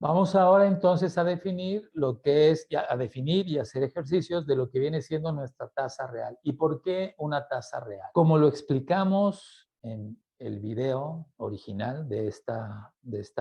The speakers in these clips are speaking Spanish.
Vamos ahora entonces a definir lo que es, a definir y hacer ejercicios de lo que viene siendo nuestra tasa real. ¿Y por qué una tasa real? Como lo explicamos en el video original de esta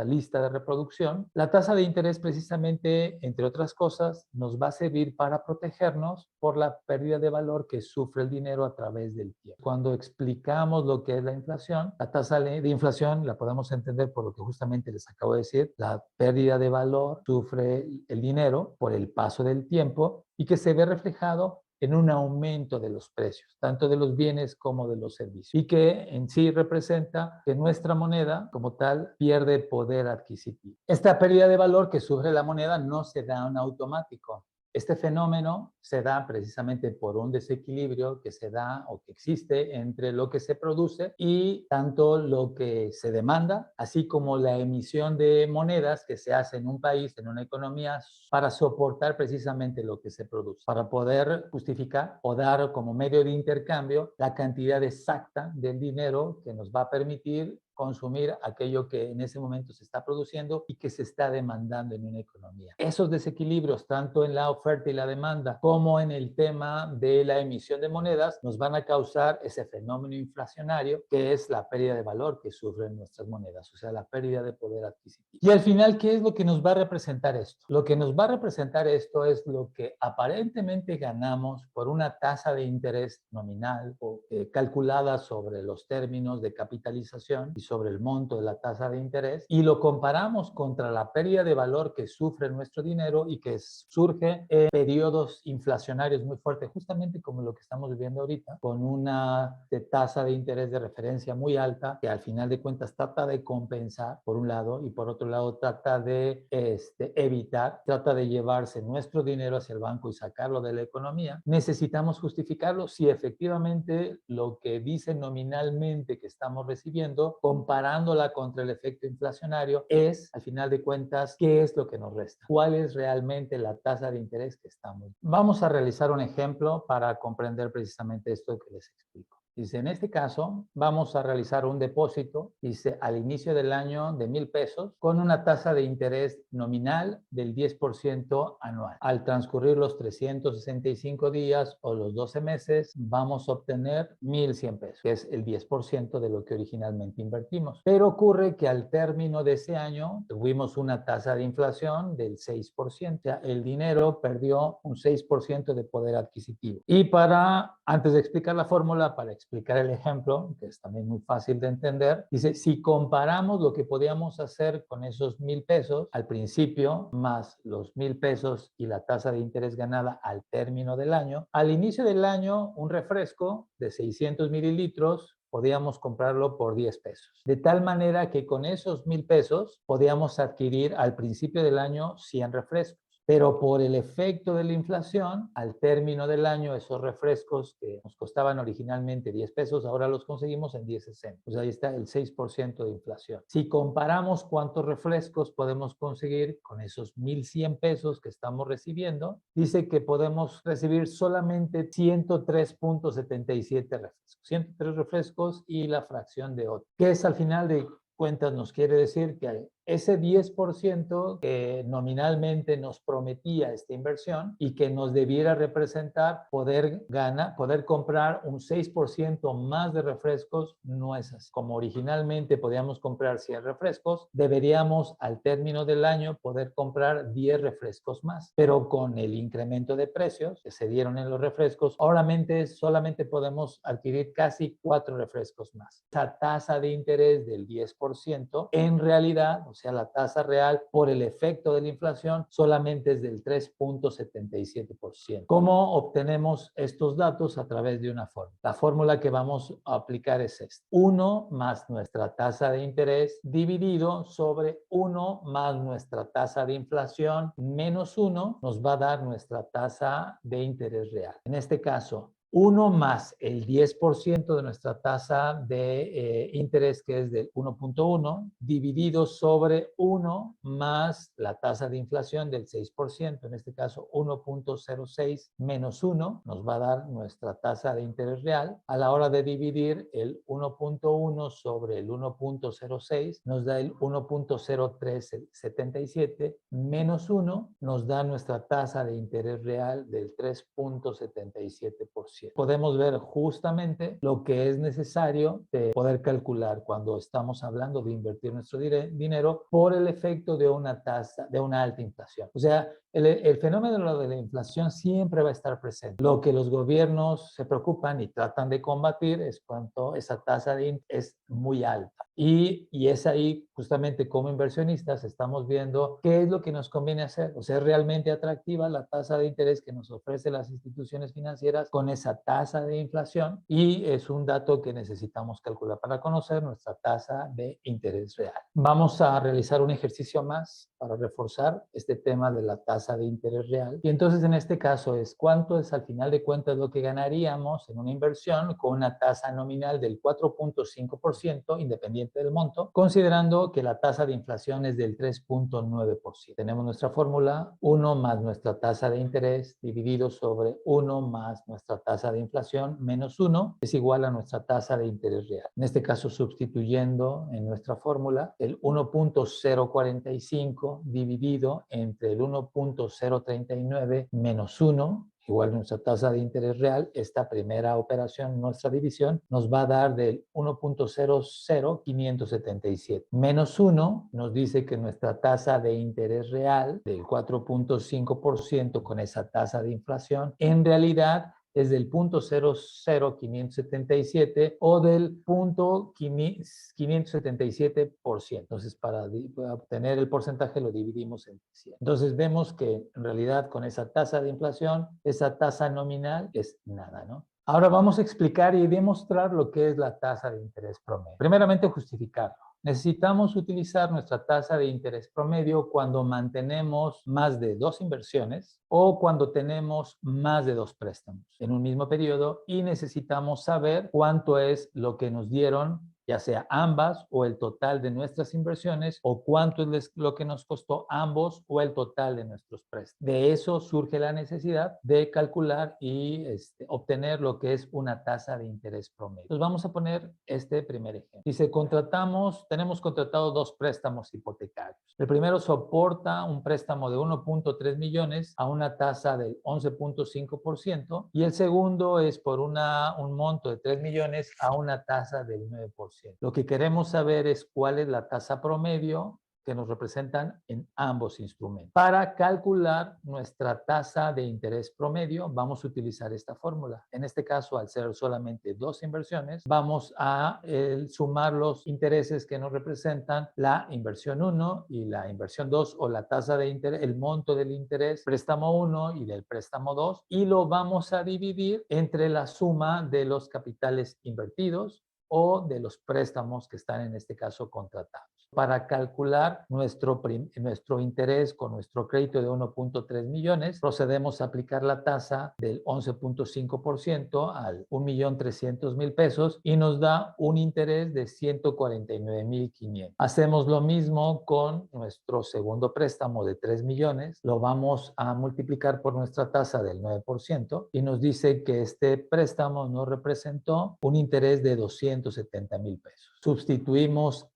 lista de reproducción, la tasa de interés precisamente, entre otras cosas, nos va a servir para protegernos por la pérdida de valor que sufre el dinero a través del tiempo. Cuando explicamos lo que es la inflación, la tasa de inflación la podemos entender por lo que justamente les acabo de decir, la pérdida de valor sufre el dinero por el paso del tiempo y que se ve reflejado en un aumento de los precios, tanto de los bienes como de los servicios, y que en sí representa que nuestra moneda como tal pierde poder adquisitivo. Esta pérdida de valor que sufre la moneda no se da en automático. Este fenómeno se da precisamente por un desequilibrio que se da o que existe entre lo que se produce y tanto lo que se demanda, así como la emisión de monedas que se hace en un país, en una economía, para soportar precisamente lo que se produce, para poder justificar o dar como medio de intercambio la cantidad exacta del dinero que nos va a permitir consumir aquello que en ese momento se está produciendo y que se está demandando en una economía. Esos desequilibrios, tanto en la oferta y la demanda, como en el tema de la emisión de monedas, nos van a causar ese fenómeno inflacionario que es la pérdida de valor que sufren nuestras monedas, o sea, la pérdida de poder adquisitivo. Y al final, ¿qué es lo que nos va a representar esto? Lo que nos va a representar esto es lo que aparentemente ganamos por una tasa de interés nominal o calculada sobre los términos de capitalización y sobre el monto de la tasa de interés, y lo comparamos contra la pérdida de valor que sufre nuestro dinero y que surge en periodos inflacionarios muy fuertes, justamente como lo que estamos viviendo ahorita, con una tasa de interés de referencia muy alta que al final de cuentas trata de compensar por un lado y por otro lado trata de evitar, trata de llevarse nuestro dinero hacia el banco y sacarlo de la economía. Necesitamos justificarlo si efectivamente lo que dice nominalmente que estamos recibiendo, comparándola contra el efecto inflacionario, es, al final de cuentas, ¿qué es lo que nos resta? ¿Cuál es realmente la tasa de interés que estamos? Vamos a realizar un ejemplo para comprender precisamente esto que les explico. Dice, en este caso, vamos a realizar un depósito, dice, al inicio del año de 1,000 pesos, con una tasa de interés nominal del 10% anual. Al transcurrir los 365 días o los 12 meses, vamos a obtener 1,100 pesos, que es el 10% de lo que originalmente invertimos. Pero ocurre que al término de ese año tuvimos una tasa de inflación del 6%. O sea, el dinero perdió un 6% de poder adquisitivo. Y antes de explicar la fórmula, para explicar el ejemplo, que es también muy fácil de entender, dice, si comparamos lo que podíamos hacer con esos 1,000 pesos al principio, más los 1,000 pesos y la tasa de interés ganada al término del año, al inicio del año, un refresco de 600 mililitros podíamos comprarlo por 10 pesos. De tal manera que con esos 1,000 pesos podíamos adquirir al principio del año 100 refrescos. Pero por el efecto de la inflación, al término del año, esos refrescos que nos costaban originalmente 10 pesos, ahora los conseguimos en 10.60. Pues ahí está el 6% de inflación. Si comparamos cuántos refrescos podemos conseguir con esos 1,100 pesos que estamos recibiendo, dice que podemos recibir solamente 103.77 refrescos. 103 refrescos y la fracción de otro, que es al final de cuentas nos quiere decir que ese 10% que nominalmente nos prometía esta inversión y que nos debiera representar poder comprar un 6% más de refrescos, no es así. Como originalmente podíamos comprar 100 refrescos, deberíamos al término del año poder comprar 10 refrescos más. Pero con el incremento de precios que se dieron en los refrescos, solamente podemos adquirir casi 4 refrescos más. Esa tasa de interés del 10% en realidad, o sea, la tasa real por el efecto de la inflación solamente es del 3.77%. ¿Cómo obtenemos estos datos? A través de una fórmula. La fórmula que vamos a aplicar es esta. 1 más nuestra tasa de interés dividido sobre 1 más nuestra tasa de inflación menos 1 nos va a dar nuestra tasa de interés real. En este caso, 1 más el 10% de nuestra tasa de interés, que es del 1.1, dividido sobre 1 más la tasa de inflación del 6%, en este caso 1.06 menos 1, nos va a dar nuestra tasa de interés real. A la hora de dividir el 1.1 sobre el 1.06, nos da el 1.0377 menos 1, nos da nuestra tasa de interés real del 3.77%. Podemos ver justamente lo que es necesario de poder calcular cuando estamos hablando de invertir nuestro dinero por el efecto de una tasa, de una alta inflación. O sea, el fenómeno de la inflación siempre va a estar presente. Lo que los gobiernos se preocupan y tratan de combatir es cuando esa tasa de interés es muy alta. Y es ahí justamente como inversionistas estamos viendo qué es lo que nos conviene hacer. O sea, es realmente atractiva la tasa de interés que nos ofrecen las instituciones financieras con esa tasa de inflación, y es un dato que necesitamos calcular para conocer nuestra tasa de interés real. Vamos a realizar un ejercicio más para reforzar este tema de la tasa de interés real. Y entonces en este caso es cuánto es al final de cuentas lo que ganaríamos en una inversión con una tasa nominal del 4.5% independiente del monto, considerando que la tasa de inflación es del 3.9%. Tenemos nuestra fórmula: 1 más nuestra tasa de interés dividido sobre 1 más nuestra tasa de inflación menos 1 es igual a nuestra tasa de interés real. En este caso, sustituyendo en nuestra fórmula el 1.045 dividido entre el 1.039 menos 1 igual nuestra tasa de interés real, esta primera operación, nuestra división, nos va a dar del 1.00577. Menos 1 nos dice que nuestra tasa de interés real del 4.5% con esa tasa de inflación, en realidad es del 0.00577 o del 0.577%. Entonces, para obtener el porcentaje lo dividimos entre 100. Entonces, vemos que en realidad con esa tasa de inflación, esa tasa nominal es nada, ¿no? Ahora vamos a explicar y demostrar lo que es la tasa de interés promedio. Primeramente, justificarlo. Necesitamos utilizar nuestra tasa de interés promedio cuando mantenemos más de 2 inversiones o cuando tenemos más de 2 préstamos en un mismo periodo y necesitamos saber cuánto es lo que nos dieron, ya sea ambas o el total de nuestras inversiones, o cuánto es lo que nos costó ambos o el total de nuestros préstamos. De eso surge la necesidad de calcular y obtener lo que es una tasa de interés promedio. Entonces vamos a poner este primer ejemplo. Dice, tenemos contratado 2 préstamos hipotecarios. El primero soporta un préstamo de 1.3 millones a una tasa del 11.5% y el segundo es por un monto de 3 millones a una tasa del 9%. Lo que queremos saber es cuál es la tasa promedio que nos representan en ambos instrumentos. Para calcular nuestra tasa de interés promedio, vamos a utilizar esta fórmula. En este caso, al ser solamente 2 inversiones, vamos a sumar los intereses que nos representan la inversión 1 y la inversión 2, o la tasa de interés, el monto del interés, préstamo 1 y del préstamo 2, y lo vamos a dividir entre la suma de los capitales invertidos o de los préstamos que están en este caso contratados. Para calcular nuestro interés con nuestro crédito de 1.3 millones, procedemos a aplicar la tasa del 11.5% al 1.300.000 pesos y nos da un interés de 149.500. Hacemos lo mismo con nuestro segundo préstamo de 3 millones, lo vamos a multiplicar por nuestra tasa del 9% y nos dice que este préstamo nos representó un interés de 270.000 pesos. Sustituimos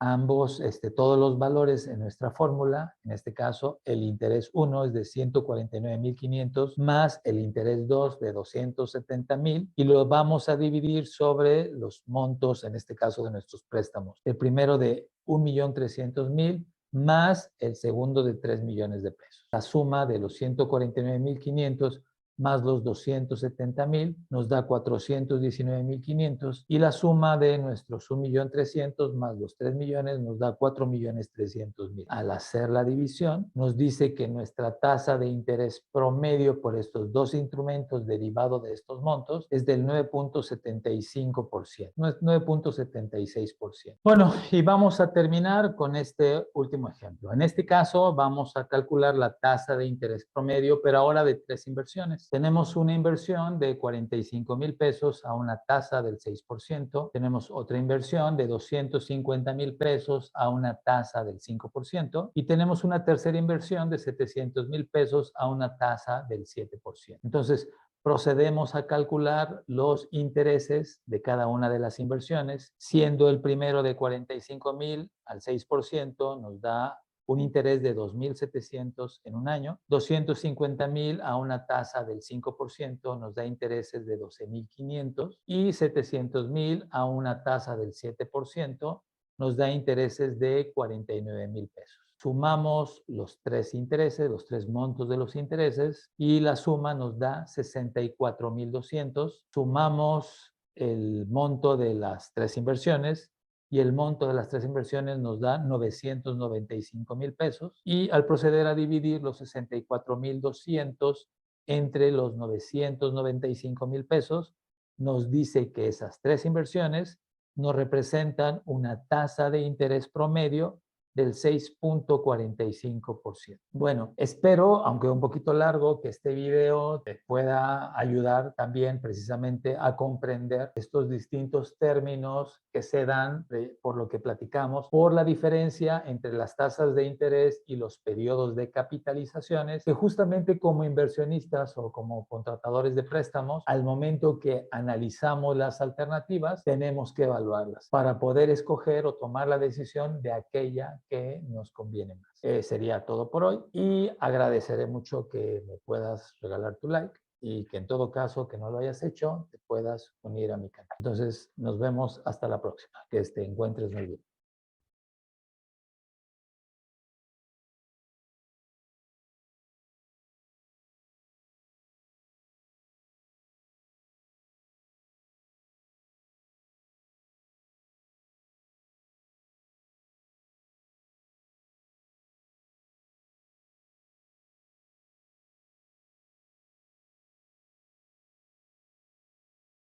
todos los valores en nuestra fórmula. En este caso, el interés 1 es de 149.500 más el interés 2 de 270.000 y lo vamos a dividir sobre los montos, en este caso de nuestros préstamos. El primero de 1.300.000 más el segundo de 3 millones de pesos. La suma de los 149.500 más los 270.000 nos da 419.500 y la suma de nuestros 1.300.000 más los 3 millones nos da 4.300.000. Al hacer la división nos dice que nuestra tasa de interés promedio por estos 2 instrumentos derivado de estos montos es del 9.75%, no es 9.76%. Bueno, y vamos a terminar con este último ejemplo. En este caso vamos a calcular la tasa de interés promedio, pero ahora de 3 inversiones. Tenemos una inversión de 45,000 pesos a una tasa del 6%. Tenemos otra inversión de 250,000 pesos a una tasa del 5%. Y tenemos una tercera inversión de 700,000 pesos a una tasa del 7%. Entonces, procedemos a calcular los intereses de cada una de las inversiones, siendo el primero de 45,000 al 6% nos da un interés de 2,700 en un año, 250,000 a una tasa del 5% nos da intereses de 12,500 y 700,000 a una tasa del 7% nos da intereses de 49,000 pesos. Sumamos los tres intereses, los tres montos de los intereses y la suma nos da 64,200. Sumamos el monto de las tres inversiones y el monto de las tres inversiones nos da 995,000 pesos. Y al proceder a dividir los 64,200 entre los 995,000 pesos, nos dice que esas tres inversiones nos representan una tasa de interés promedio del 6,45%. Bueno, espero, aunque un poquito largo, que este video te pueda ayudar también precisamente a comprender estos distintos términos que se dan por lo que platicamos, por la diferencia entre las tasas de interés y los periodos de capitalizaciones, que justamente como inversionistas o como contratadores de préstamos, al momento que analizamos las alternativas, tenemos que evaluarlas para poder escoger o tomar la decisión de aquella que nos conviene más. Sería todo por hoy y agradeceré mucho que me puedas regalar tu like y que en todo caso que no lo hayas hecho, te puedas unir a mi canal. Entonces, nos vemos hasta la próxima. Que te encuentres muy bien.